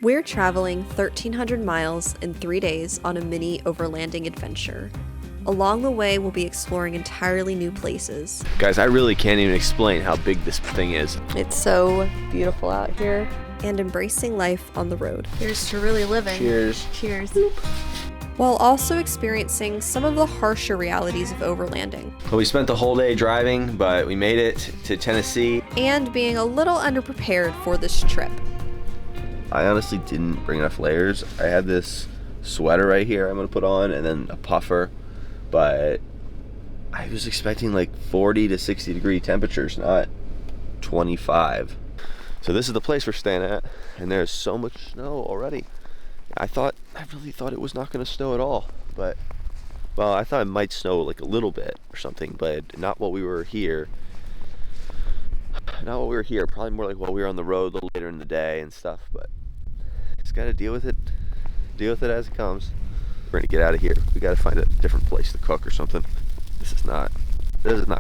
We're traveling 1,300 miles in 3 days on a mini overlanding adventure. Along the way, we'll be exploring entirely new places. Guys, I really can't even explain how big this thing is. It's so beautiful out here. And embracing life on the road. Here's to really living. Cheers. Cheers. While also experiencing some of the harsher realities of overlanding. Well, we spent the whole day driving, but we made it to Tennessee. And being a little underprepared for this trip. I honestly didn't bring enough layers. I had this sweater right here I'm gonna put on and then a puffer, but I was expecting like 40 to 60 degree temperatures, not 25. So this is the place we're staying at, and there's so much snow already. I really thought it was not gonna snow at all, but, well, I thought it might snow like a little bit or something, but not while we were here. Not while we were here, probably more like while we were on the road a little later in the day and stuff, but just gotta deal with it as it comes. We're gonna get out of here. We gotta find a different place to cook or something. This is not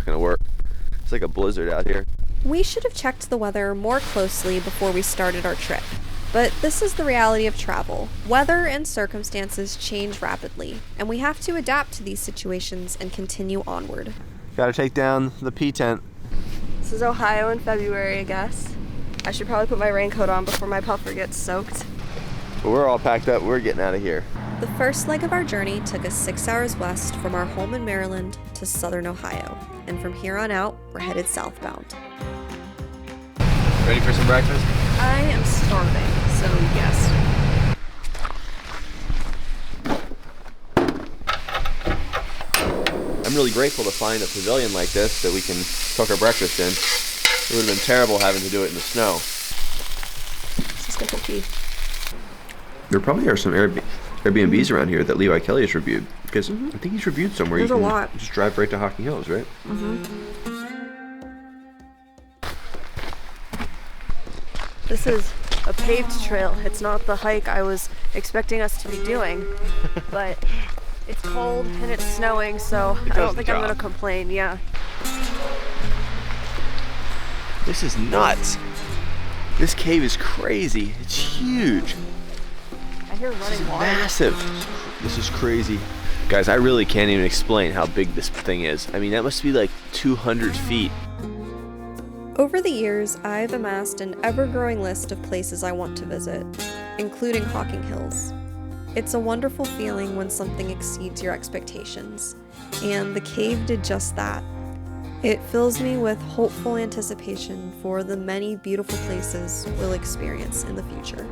gonna work. It's like a blizzard out here. We should have checked the weather more closely before we started our trip. But this is the reality of travel. Weather and circumstances change rapidly, and we have to adapt to these situations and continue onward. Gotta take down the P tent. This is Ohio in February, I guess. I should probably put my raincoat on before my puffer gets soaked. But we're all packed up. We're getting out of here. The first leg of our journey took us 6 hours west from our home in Maryland to southern Ohio. And from here on out, we're headed southbound. Ready for some breakfast? I am starving, so yes. I'm really grateful to find a pavilion like this that we can cook our breakfast in. It would have been terrible having to do it in the snow. This is gonna be. There probably are some Airbnbs around here that Levi Kelly has reviewed, because I think he's reviewed somewhere. There's you can a lot. just drive right to Hocking Hills, right? This is a paved trail. It's not the hike I was expecting us to be doing, but it's cold and it's snowing, so I don't think I'm gonna complain. Yeah. This is nuts. This cave is crazy. It's huge. I hear running water. Massive. This is crazy. Guys, I really can't even explain how big this thing is. I mean, that must be like 200 feet. Over the years, I've amassed an ever-growing list of places I want to visit, including Hocking Hills. It's a wonderful feeling when something exceeds your expectations, and the cave did just that. It fills me with hopeful anticipation for the many beautiful places we'll experience in the future.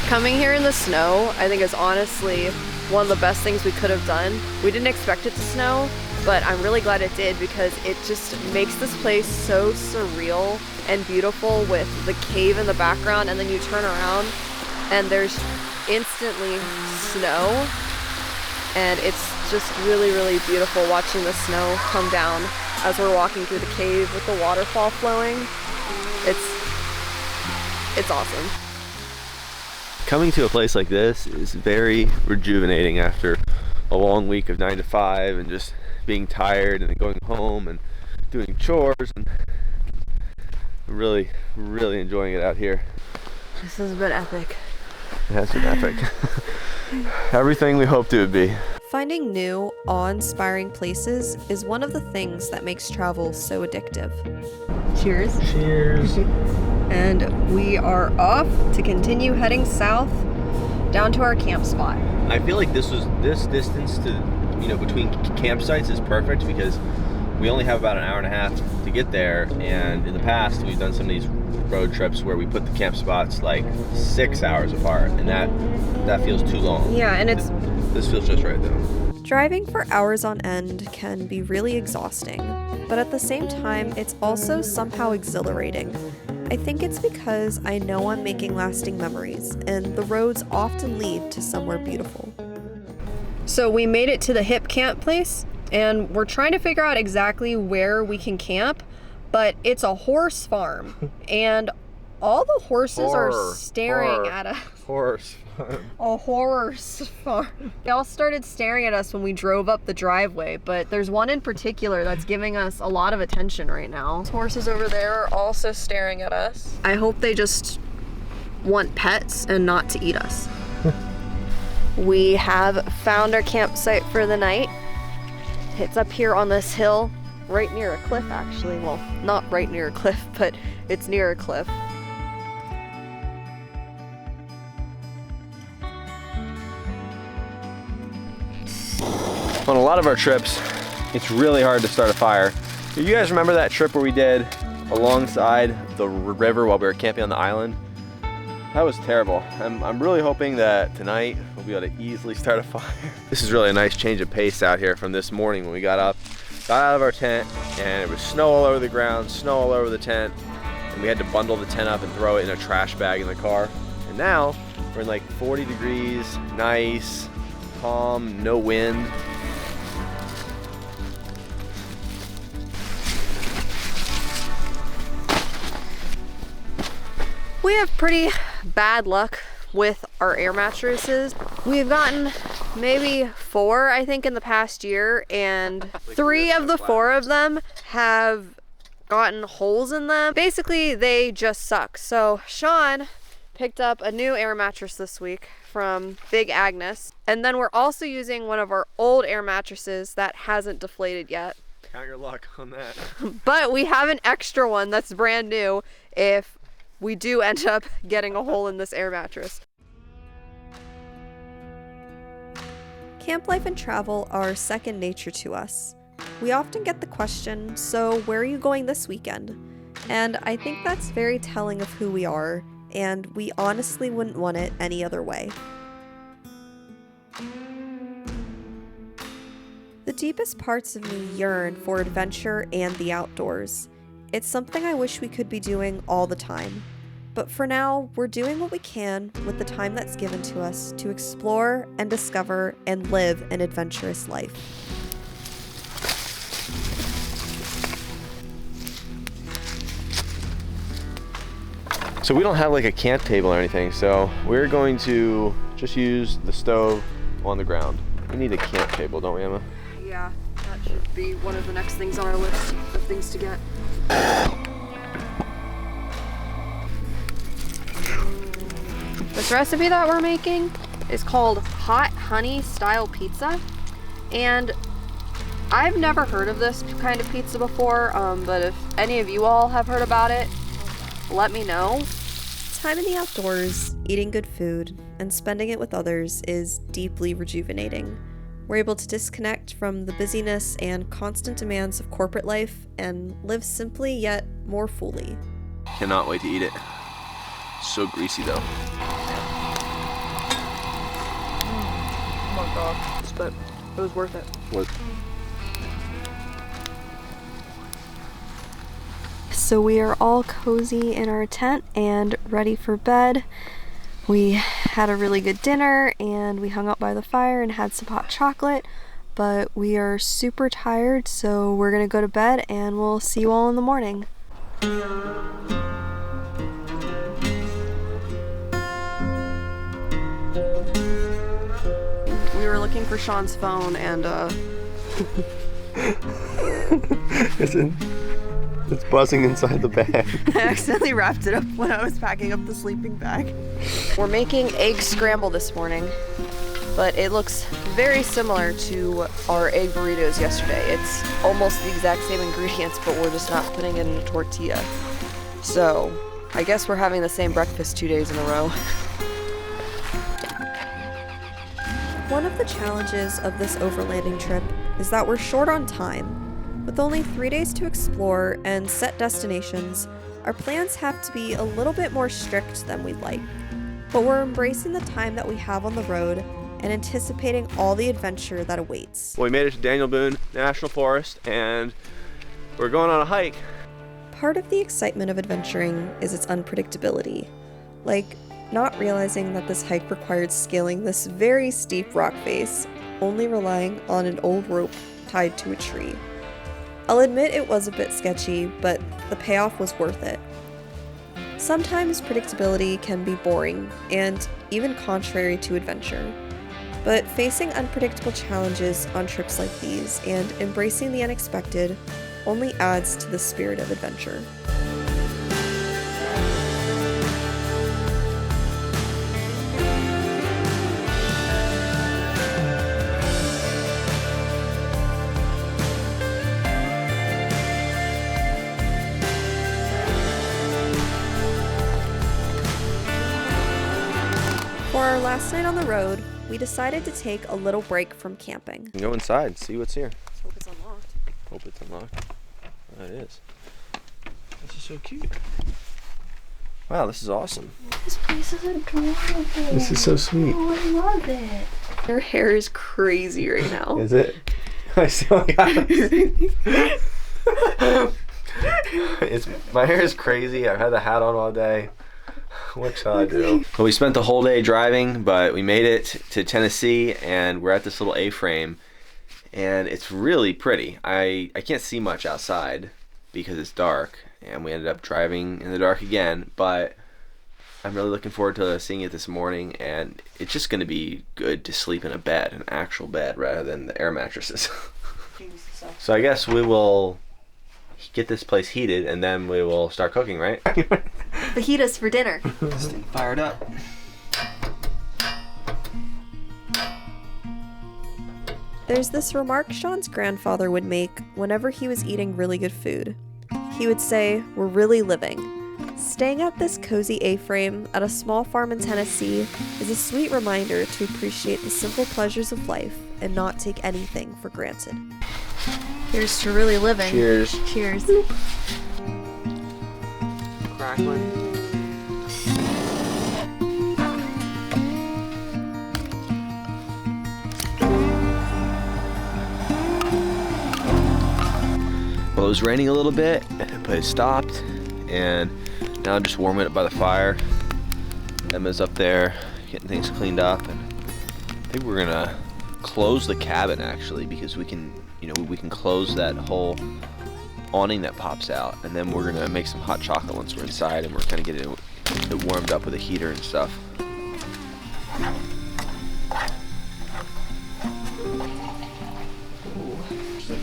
Coming here in the snow, I think, is honestly one of the best things we could have done. We didn't expect it to snow, but I'm really glad it did because it just makes this place so surreal and beautiful with the cave in the background, and then you turn around and there's instantly snow, and it's just really, really beautiful watching the snow come down as we're walking through the cave with the waterfall flowing. It's awesome. Coming to a place like this is very rejuvenating after a long week of 9 to 5 and just being tired and then going home and doing chores, and really, really enjoying it out here. This has been epic. It has been epic. Everything we hoped it would be. Finding new, awe-inspiring places is one of the things that makes travel so addictive. Cheers. Cheers. And we are off to continue heading south down to our camp spot. I feel like this distance to, between campsites is perfect because we only have about an hour and a half to get there, and in the past we've done some of these road trips where we put the camp spots like 6 hours apart, and that feels too long. Yeah, and this feels just right though. Driving for hours on end can be really exhausting, but at the same time, it's also somehow exhilarating. I think it's because I know I'm making lasting memories, and the roads often lead to somewhere beautiful. So we made it to the hip camp place, and we're trying to figure out exactly where we can camp, but it's a horse farm, and all the horses are staring at us. Horse farm. A horse farm. They all started staring at us when we drove up the driveway, but there's one in particular that's giving us a lot of attention right now. Those horses over there are also staring at us. I hope they just want pets and not to eat us. We have found our campsite for the night. It's up here on this hill, right near a cliff actually. Well, not right near a cliff, but it's near a cliff. On a lot of our trips, it's really hard to start a fire. You guys remember that trip where we did alongside the river while we were camping on the island? That was terrible. I'm really hoping that tonight we'll be able to easily start a fire. This is really a nice change of pace out here from this morning when we got up, got out of our tent, and it was snow all over the ground, snow all over the tent, and we had to bundle the tent up and throw it in a trash bag in the car. And now we're in like 40 degrees, nice, calm, no wind. We have pretty bad luck with our air mattresses. We've gotten maybe 4, I think, in the past year, and 3 of the 4 of them have gotten holes in them. Basically, they just suck. So Sean picked up a new air mattress this week from Big Agnes, and then we're also using one of our old air mattresses that hasn't deflated yet. Count your luck on that. But we have an extra one that's brand new if we do end up getting a hole in this air mattress. Camp life and travel are second nature to us. We often get the question, so where are you going this weekend? And I think that's very telling of who we are, and we honestly wouldn't want it any other way. The deepest parts of me yearn for adventure and the outdoors. It's something I wish we could be doing all the time. But for now, we're doing what we can with the time that's given to us to explore and discover and live an adventurous life. So we don't have like a camp table or anything, so we're going to just use the stove on the ground. We need a camp table, don't we, Emma? Yeah, that should be one of the next things on our list of things to get. This recipe that we're making is called hot honey style pizza, and I've never heard of this kind of pizza before, but if any of you all have heard about it, let me know. Time in the outdoors, eating good food, and spending it with others is deeply rejuvenating. We're able to disconnect from the busyness and constant demands of corporate life and live simply yet more fully. Cannot wait to eat it. So greasy though. Oh my god, but it was worth it. What? So we are all cozy in our tent and ready for bed. We had a really good dinner and we hung out by the fire and had some hot chocolate, but we are super tired, so we're gonna go to bed and we'll see you all in the morning. We were looking for Sean's phone and It's buzzing inside the bag. I accidentally wrapped it up when I was packing up the sleeping bag. We're making egg scramble this morning, but it looks very similar to our egg burritos yesterday. It's almost the exact same ingredients, but we're just not putting it in a tortilla. So I guess we're having the same breakfast 2 days in a row. One of the challenges of this overlanding trip is that we're short on time. With only 3 days to explore and set destinations, our plans have to be a little bit more strict than we'd like. But we're embracing the time that we have on the road and anticipating all the adventure that awaits. Well, we made it to Daniel Boone National Forest and we're going on a hike. Part of the excitement of adventuring is its unpredictability. Like, not realizing that this hike required scaling this very steep rock face, only relying on an old rope tied to a tree. I'll admit it was a bit sketchy, but the payoff was worth it. Sometimes predictability can be boring and even contrary to adventure. But facing unpredictable challenges on trips like these and embracing the unexpected only adds to the spirit of adventure. For our last night on the road, we decided to take a little break from camping. Go inside, see what's here. Let's hope it's unlocked. Hope it's unlocked. Oh, it is. This is so cute. Wow, this is awesome. This place is adorable. This is so sweet. Oh, I love it. Your hair is crazy right now. Is it? I still got it. My hair is crazy. I've had the hat on all day. What shall I do? Well, we spent the whole day driving, but we made it to Tennessee, and we're at this little A-frame, and it's really pretty. I can't see much outside because it's dark, and we ended up driving in the dark again, but I'm really looking forward to seeing it this morning, and it's just going to be good to sleep in a bed, an actual bed, rather than the air mattresses. So I guess we will get this place heated, and then we will start cooking, right? Fajitas for dinner. This thing fired up. There's this remark Sean's grandfather would make whenever he was eating really good food. He would say, "We're really living." Staying at this cozy A-frame at a small farm in Tennessee is a sweet reminder to appreciate the simple pleasures of life and not take anything for granted. Here's to really living. Cheers. Cheers. Crackling. Well, it was raining a little bit, but it stopped, and now I'm just warming it by the fire. Emma's up there getting things cleaned up, and I think we're gonna close the cabin actually, because we can close that whole awning that pops out, and then we're gonna make some hot chocolate once we're inside, and we're kind of getting it warmed up with a heater and stuff.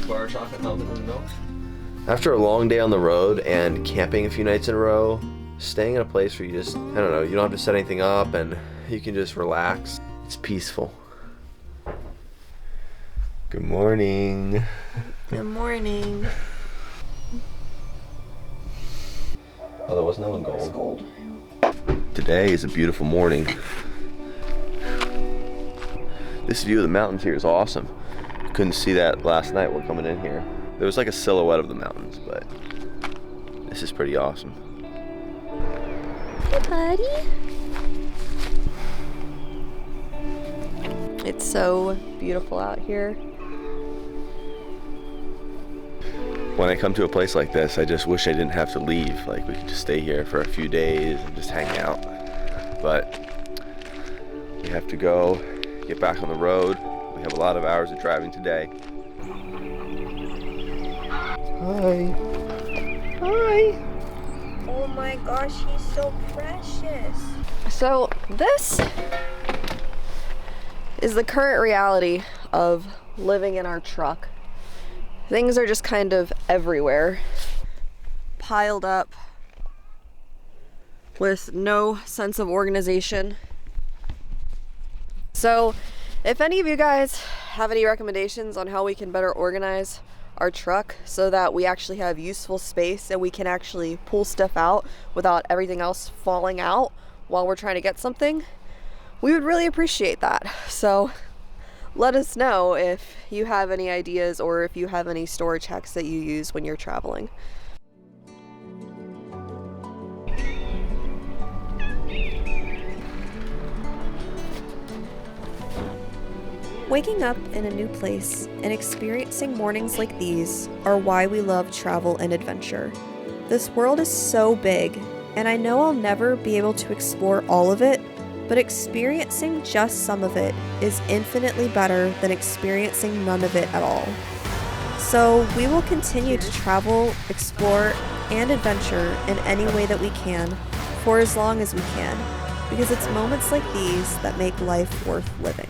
Bar chocolate melted in the milk. After a long day on the road and camping a few nights in a row, staying in a place where you just, I don't know, you don't have to set anything up and you can just relax. It's peaceful. Good morning. Good morning. Oh, there was no one gold. Today is a beautiful morning. This view of the mountains here is awesome. Couldn't see that last night when coming in here. There was like a silhouette of the mountains, but this is pretty awesome. Hey, buddy. It's so beautiful out here. When I come to a place like this, I just wish I didn't have to leave. Like, we could just stay here for a few days and just hang out. But we have to go, get back on the road. We have a lot of hours of driving today. Hi. Hi. Oh my gosh, he's so precious. So this is the current reality of living in our truck. Things are just kind of everywhere, piled up with no sense of organization. So if any of you guys have any recommendations on how we can better organize our truck so that we actually have useful space and we can actually pull stuff out without everything else falling out while we're trying to get something, we would really appreciate that. So let us know if you have any ideas or if you have any storage hacks that you use when you're traveling. Waking up in a new place and experiencing mornings like these are why we love travel and adventure. This world is so big, and I know I'll never be able to explore all of it, but experiencing just some of it is infinitely better than experiencing none of it at all. So we will continue to travel, explore, and adventure in any way that we can for as long as we can, because it's moments like these that make life worth living.